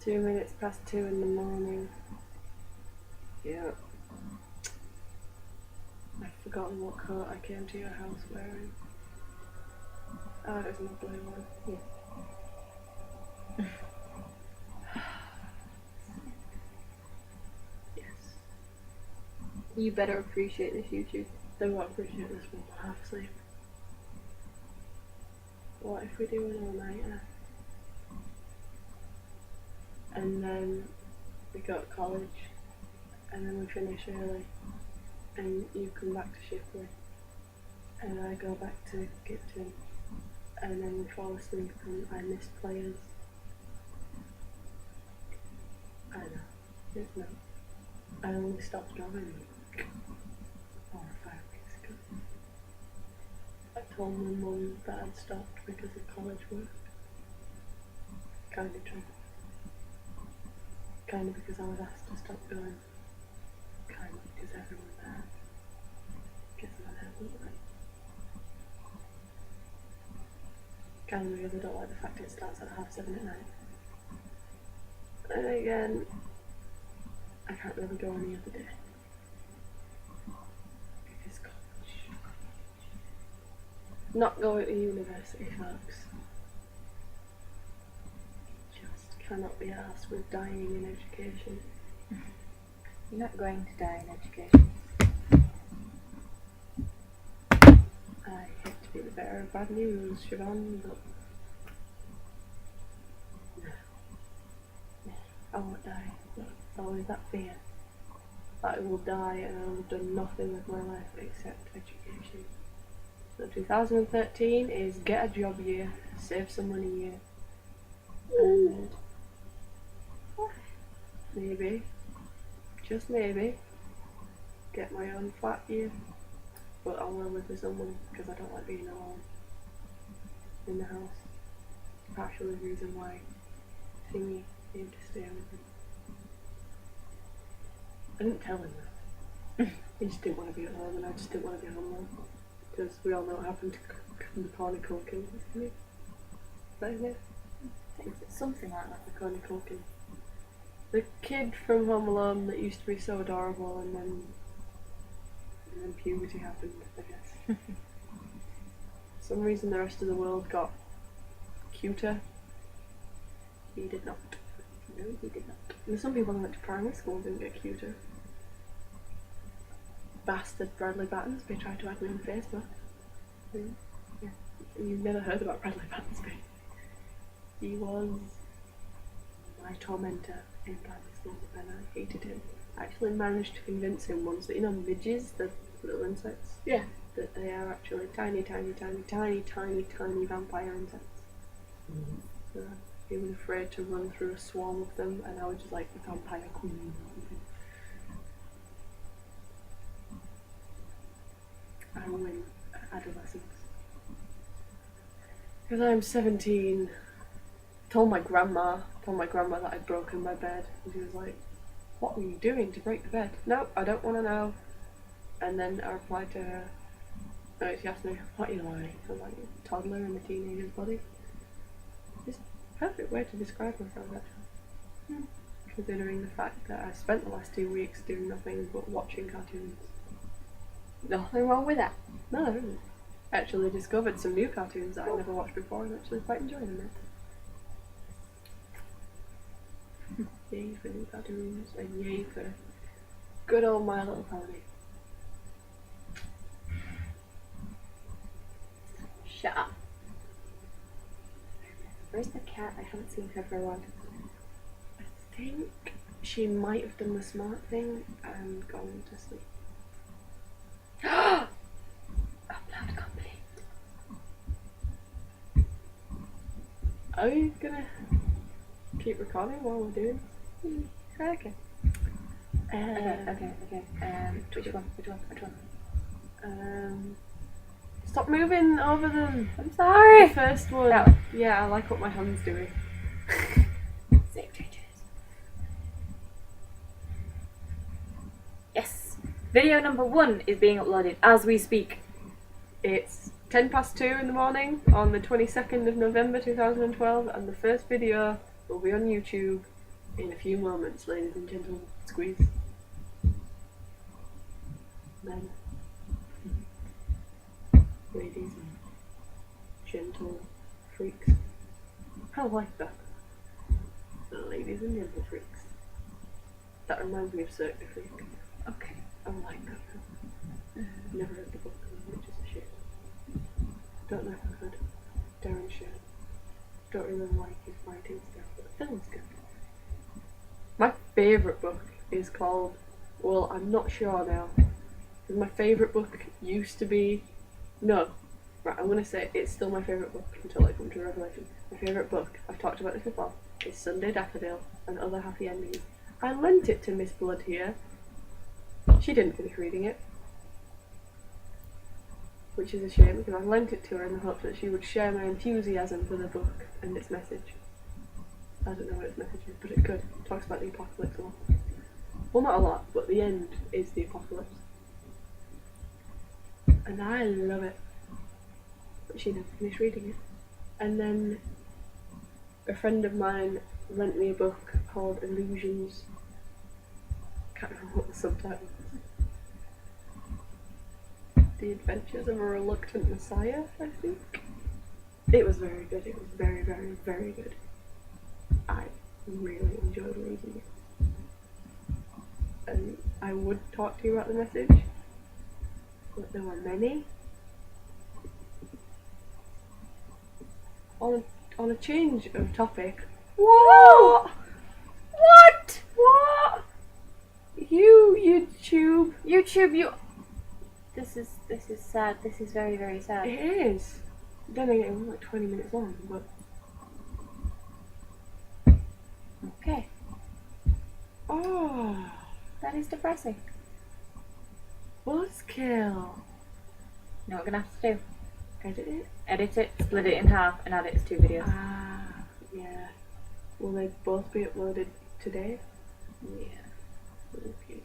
2 minutes past 2 in the morning. Yeah. I've forgotten what coat I came to your house wearing. Oh, it was my blue one. Yeah. Yes. You better appreciate this YouTube. They won't appreciate this one half asleep. What if we do an all-nighter? And then we go to college, and then we finish early, and you come back to Shipley, and I go back to Gipton, and then we fall asleep and I miss players. I know, it's not. I only stopped driving like 4 or 5 weeks ago. I told my mum that I'd stopped because of college work. Kinda true. Kinda because I was asked to stop going. Kinda because everyone there gets my nerves up. Kinda because I don't like the fact it starts at 7:30 at night. And again, I can't really go any other day. Because college. Not going to university, folks. Just cannot be asked with dying in education. You're not going to die in education. I hate to be the bearer of bad news, Siobhan, but no, I won't die. There's always that fear that I will die and I will have done nothing with my life except education. So 2013 is get a job year, save some money year, and maybe, just maybe, get my own flat year. But I want to live with someone because I don't like being alone in the house. Partially the reason why Thingy came to stay with me. I didn't tell him that. He just didn't want to be at home and I just didn't want to be home alone. Because we all know what happened to Macaulay Culkin. Is that his name? I think it's something like that. Macaulay Culkin. The kid from Home Alone that used to be so adorable and then puberty happened, I guess. For some reason the rest of the world got cuter. He did not. No, he did not. And some people who went to primary school didn't get cuter. Bastard Bradley Battensby tried to add me on Facebook. Yeah. You've never heard about Bradley Battensby. He was my tormentor in primary school and I hated him. I actually managed to convince him once that, you know, midges, the little insects? Yeah. That they are actually tiny vampire insects. So he was afraid to run through a swarm of them and I was just like the vampire queen. I win adolescence. Because I'm 17. Told my grandma that I'd broken my bed and she was like, what were you doing to break the bed? No, I don't want to know. And then I replied to her, she asked me, what are you like? I'm like, a toddler in a teenager's body. It's a perfect way to describe myself actually. Considering the fact that I spent the last 2 weeks doing nothing but watching cartoons. Nothing wrong with that. No, there isn't. I actually discovered some new cartoons that I never watched before and actually quite enjoyed them. Yay for new cartoons and yay for good old My Little Pony. Shut up. Where's the cat? I haven't seen her for a while. I think she might have done the smart thing and gone to sleep. Upload complete. Are you gonna keep recording while we're doing this? Okay. Okay. Which one? Stop moving over them. I'm sorry. The first one. That one. Yeah, I like what my hand's doing. Save changes. Yes. Video number 1 is being uploaded as we speak. It's 2:10 in the morning on the 22nd of November 2012 and the first video will be on YouTube In a few moments, ladies and gentlemen, squeeze. Men. Ladies and gentle freaks. I like that. Ladies and gentle freaks. That reminds me of Cirque du Freak. Okay, I like that. Never read the book, which is a shit. Don't know if I could. Darren Shan. Don't really like his writing style, but the film's good. My favourite book is called, well, I'm not sure now. My favourite book used to be, no, right, I'm going to say it's still my favourite book until I come to Revelation. My favourite book, I've talked about this before, is Sunday Daffodil and Other Happy Endings. I lent it to Miss Blood here. She didn't finish reading it, which is a shame because I lent it to her in the hopes that she would share my enthusiasm for the book and its message. I don't know what its message is, but it could. It talks about the apocalypse a lot. Well, not a lot, but the end is the apocalypse. And I love it. But she never finished reading it. And then a friend of mine lent me a book called Illusions. Can't remember what the subtitle is. The Adventures of a Reluctant Messiah, I think. It was very good. It was very, very, very good. I really enjoyed reading it. And I would talk to you about the message, but there were many. On a change of topic. What? What? What? YouTube. YouTube, you. This is sad. This is very, very sad. It is. Then again, it was like 20 minutes long, but. Okay. Oh. That is depressing. Buzzkill. You know what we're gonna have to do? Edit it? Edit it, split it in half, and add it as 2 videos. Ah, yeah. Will they both be uploaded today? Yeah. Okay.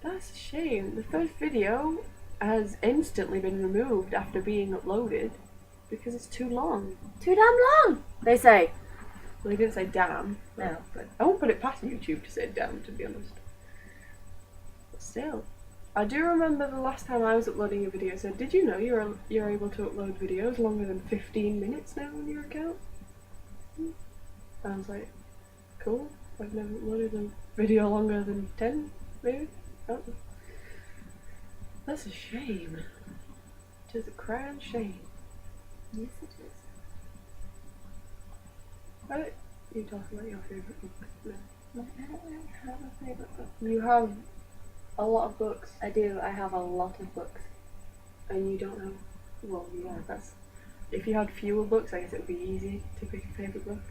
That's a shame. The first video has instantly been removed after being uploaded because it's too long. Too damn long, they say. Well, they didn't say damn. No. But I won't put it past YouTube to say damn, to be honest. But still. I do remember the last time I was uploading a video said, did you know you're able to upload videos longer than 15 minutes now on your account? I was like, cool. I've never uploaded a video longer than 10, maybe? I don't know. That's a shame. It is a crying shame. Yes, it is. Right, you talk about your favourite book. No. I don't really have a favourite book. You have a lot of books. I do. I have a lot of books. And you don't have, well, yeah, that's, if you had fewer books, I guess it would be easy to pick a favourite book.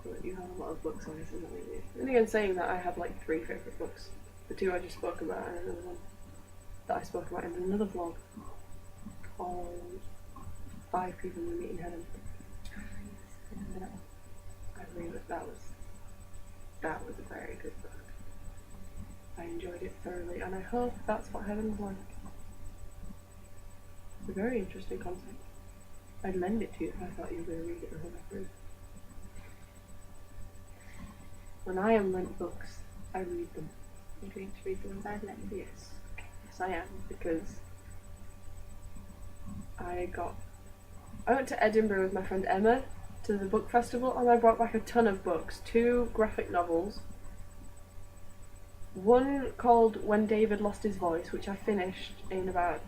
But you have a lot of books, I guess it's not easy. And again, saying that, I have like 3 favourite books. The 2 I just spoke about, and another one that I spoke about in another vlog called 5 People We Meet in Heaven. I really, that was a very good book. I enjoyed it thoroughly, and I hope that's what heaven's like. It's a very interesting concept. I'd lend it to you if I thought you were going to read it the whole way through. When I am lent books, I read them. You're going to read the ones I've lent? Yes. Yes, I am, because I went to Edinburgh with my friend Emma to the book festival, and I brought back a ton of books. 2 graphic novels. One called When David Lost His Voice, which I finished in about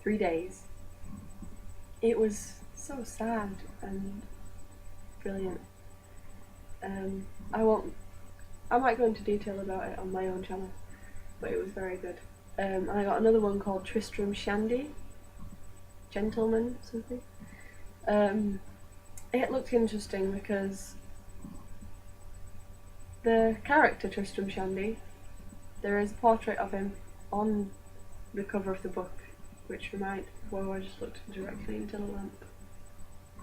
3 days. It was so sad and brilliant. I might go into detail about it on my own channel, but it was very good. And I got another one called Tristram Shandy, Gentleman something. It looked interesting because the character Tristram Shandy, there is a portrait of him on the cover of the book, which whoa, I just looked directly into the lamp.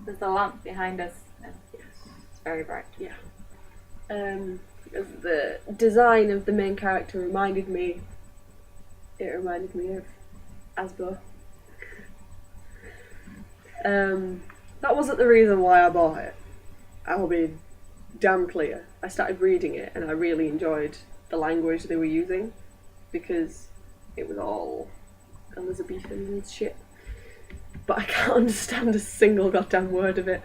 There's a lamp behind us, and Yes. it's very bright. Yeah. The design of the main character reminded me of Asbo. That wasn't the reason why I bought it. I'll be damn clear. I started reading it and I really enjoyed the language they were using because it was all Elizabethan and shit. But I can't understand a single goddamn word of it.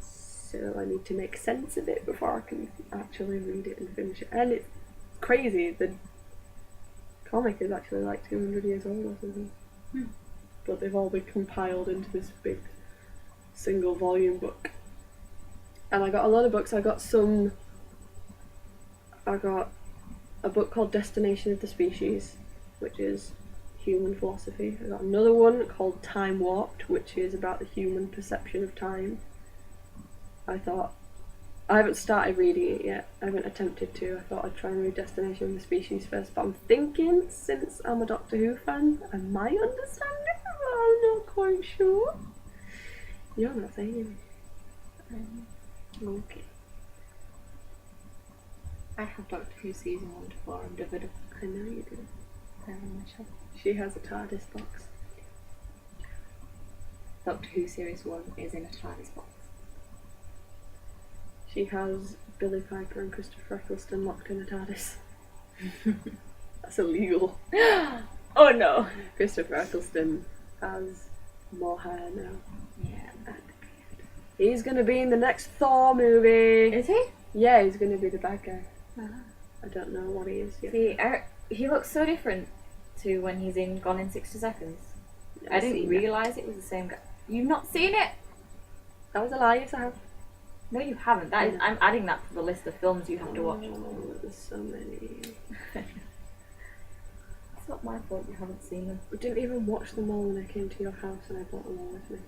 So I need to make sense of it before I can actually read it and finish it. And it's crazy, the comic is actually like 200 years old or something. But they've all been compiled into this big single volume book. And I got a lot of books. I got a book called Destination of the Species, which is human philosophy. I got another one called Time Warped, which is about the human perception of time. I haven't started reading it yet. I haven't attempted to. I thought I'd try and read Destination of the Species first, but I'm thinking, since I'm a Doctor Who fan, I might understand it, but I'm not quite sure. You're not saying anything. Okay. I have Doctor Who season 1 to 4 on DVD. I know you do. They're on my shelf. She has a TARDIS box. Doctor Who series 1 is in a TARDIS box. She has Billy Piper and Christopher Eccleston locked in a TARDIS. That's illegal. Oh no! Christopher Eccleston has more hair now. Yeah. He's gonna be in the next Thor movie. Is he? Yeah, he's gonna be the bad guy. Uh-huh. I don't know what he is yet. See, he looks so different to when he's in Gone in 60 Seconds. I didn't seen realise it was the same guy. You've not seen it? That was a lie, yes I have. No, you haven't. That is, I'm adding that to the list of films you have to watch. Oh, there's so many. It's not my fault you haven't seen them. I didn't even watch them all when I came to your house and I brought them all with me.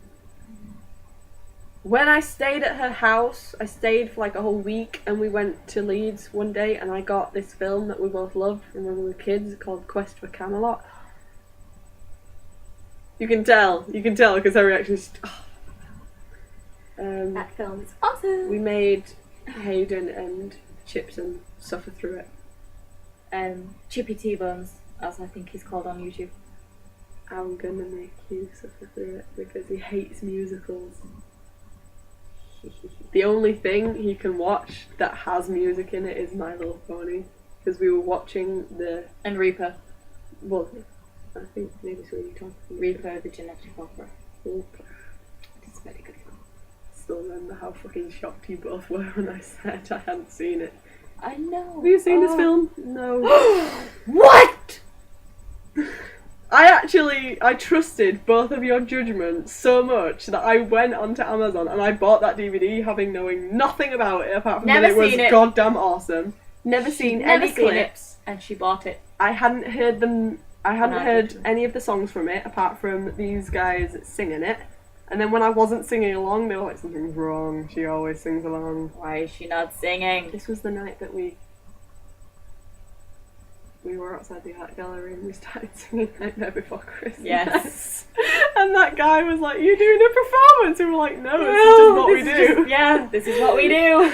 When I stayed at her house, I stayed for like a whole week and we went to Leeds one day and I got this film that we both loved from when we were kids called Quest for Camelot. You can tell because her reaction is... That film is awesome! we made Hayden and Chipson suffer through it. Chippy T-Bones, as I think he's called on YouTube. I'm gonna make you suffer through it because he hates musicals. The only thing he can watch that has music in it is My Little Pony. Because we were watching And Reaper. well, I think maybe Sweeney Todd. Reaper, the Genetic Opera. It's a very good film. Still remember how fucking shocked you both were when I said I hadn't seen it. I know. Have you seen this film? No. What?! I trusted both of your judgments so much that I went onto Amazon and I bought that DVD knowing nothing about it apart from Never that it was seen it. goddamn awesome. Never seen any clips. And she bought it. I hadn't heard them. I hadn't No, I heard didn't. any of the songs from it apart from these guys singing it. And then when I wasn't singing along, they were like, something's wrong. She always sings along. Why is she not singing? This was the night that we were outside the art gallery and we started singing Nightmare Before Christmas. Yes. And that guy was like, "You're doing a performance," and we were like, "No, this is just what we do." This is what we do.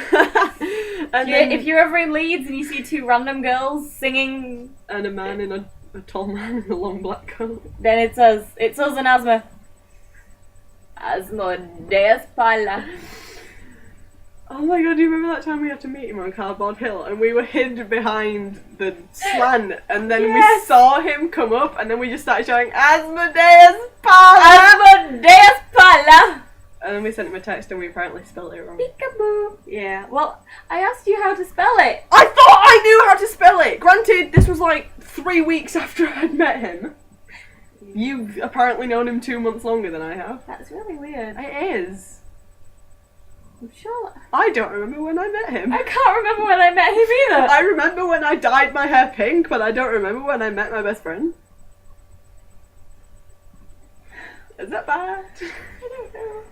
And If you're ever in Leeds and you see two random girls singing, and a man in a tall man in a long black coat. then it's us. It's us and Asma. Asmodeus Pala. Oh my god, do you remember that time we had to meet him on Cardboard Hill and we were hid behind the slant and then Yes. we saw him come up and then we just started shouting, "Asmodeus Pala!" Asmodeus Pala. And then we sent him a text and we apparently spelled it wrong. Peekaboo. Yeah. Well, I asked you how to spell it. I thought I knew how to spell it! Granted, this was like 3 weeks after I'd met him. You've apparently known him 2 months longer than I have. That's really weird. It is. I'm sure. I don't remember when I met him. I can't remember when I met him either. I remember when I dyed my hair pink, but I don't remember when I met my best friend. Is that bad? I don't know.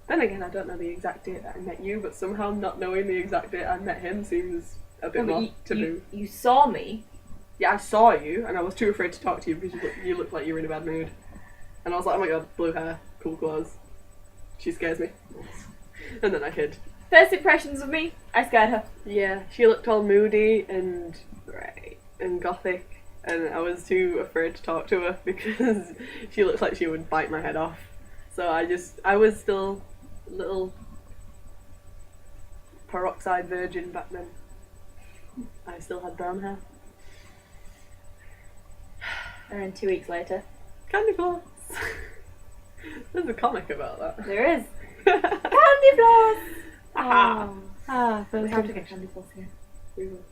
Then again, I don't know the exact date that I met you, but somehow not knowing the exact date I met him seems a bit more taboo. You saw me. Yeah, I saw you, and I was too afraid to talk to you because you looked like you were in a bad mood. And I was like, "Oh my god, blue hair, cool clothes. She scares me." And then I hid. First impressions of me, I scared her. Yeah, she looked all moody and gothic, and I was too afraid to talk to her because she looked like she would bite my head off. So I was still a little peroxide virgin back then. I still had brown hair. And then 2 weeks later, Candy floss. There's a comic about that. there is candy floss. Ah. We have to get candy floss again. We will.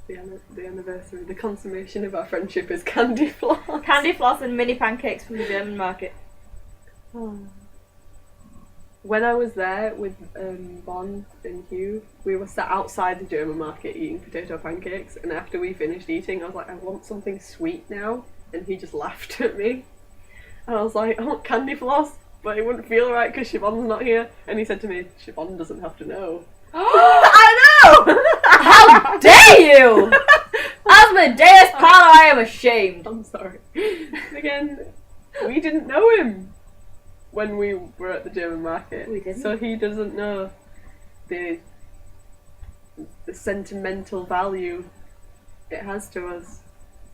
The anniversary, the consummation of our friendship is candy floss. Candy floss and mini pancakes from the German market. When I was there with Bon and Hugh, we were sat outside the German market eating potato pancakes, and after we finished eating, I was like, I want something sweet now, and he just laughed at me. And I was like, I want candy floss, but it wouldn't feel right because Siobhan's not here. And he said to me, Siobhan doesn't have to know. I know! How dare you! Asmodeus Palo, I am ashamed. I'm sorry. Again, we didn't know him when we were at the German market. We didn't. So he doesn't know the sentimental value it has to us.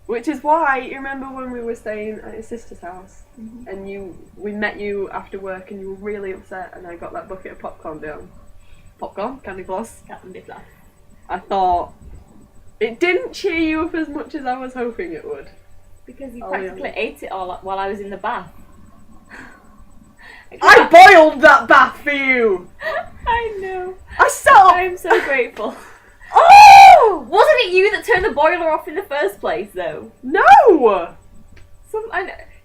Which is why, you remember when we were staying at his sister's house, and we met you after work and you were really upset, and I got that bucket of popcorn down. Popcorn? Candy floss? Candy floss. I thought it didn't cheer you up as much as I was hoping it would. Because you Oh, practically yeah. ate it all while I was in the bath. I boiled that bath for you! I know. I sat up! I'm so grateful. Oh! Wasn't it you that turned the boiler off in the first place, though? No!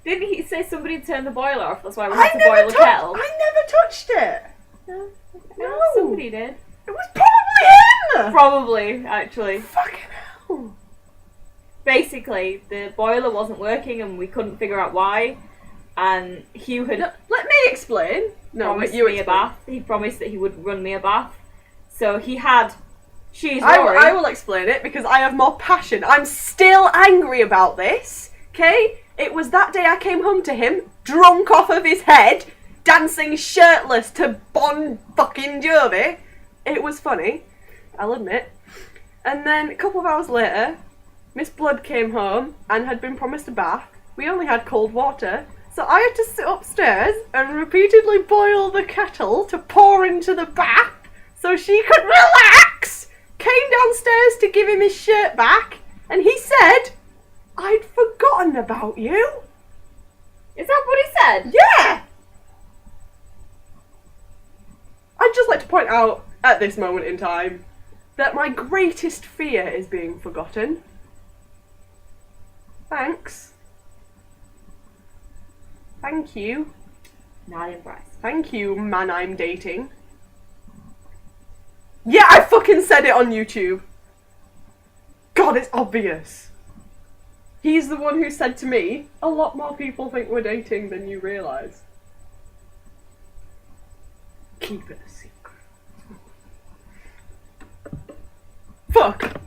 Didn't he say somebody turned the boiler off? That's why we I had to boil the kettle. never touched it! No, No. somebody did. It was probably him! Probably, actually. Fucking hell. Basically, the boiler wasn't working and we couldn't figure out why. And Hugh had No, let me explain. No, promised you me a explain. bath. He promised that he would run me a bath. So he had. She's I Rory. will explain it because I have more passion. I'm still angry about this, okay? It was that day I came home to him, drunk off of his head, dancing shirtless to Bon fucking Jovi. It was funny, I'll admit. And then a couple of hours later, Miss Blood came home and had been promised a bath. We only had cold water, so I had to sit upstairs and repeatedly boil the kettle to pour into the bath so she could relax. Came downstairs to give him his shirt back, and he said, I'd forgotten about you. Is that what he said? Yeah! I'd just like to point out, at this moment in time, that my greatest fear is being forgotten. Thanks. Thank you. Not impressed. Thank you, man I'm dating. Yeah, I fucking said it on YouTube. God, it's obvious. He's the one who said to me, a lot more people think we're dating than you realise. Keep it a secret. Fuck.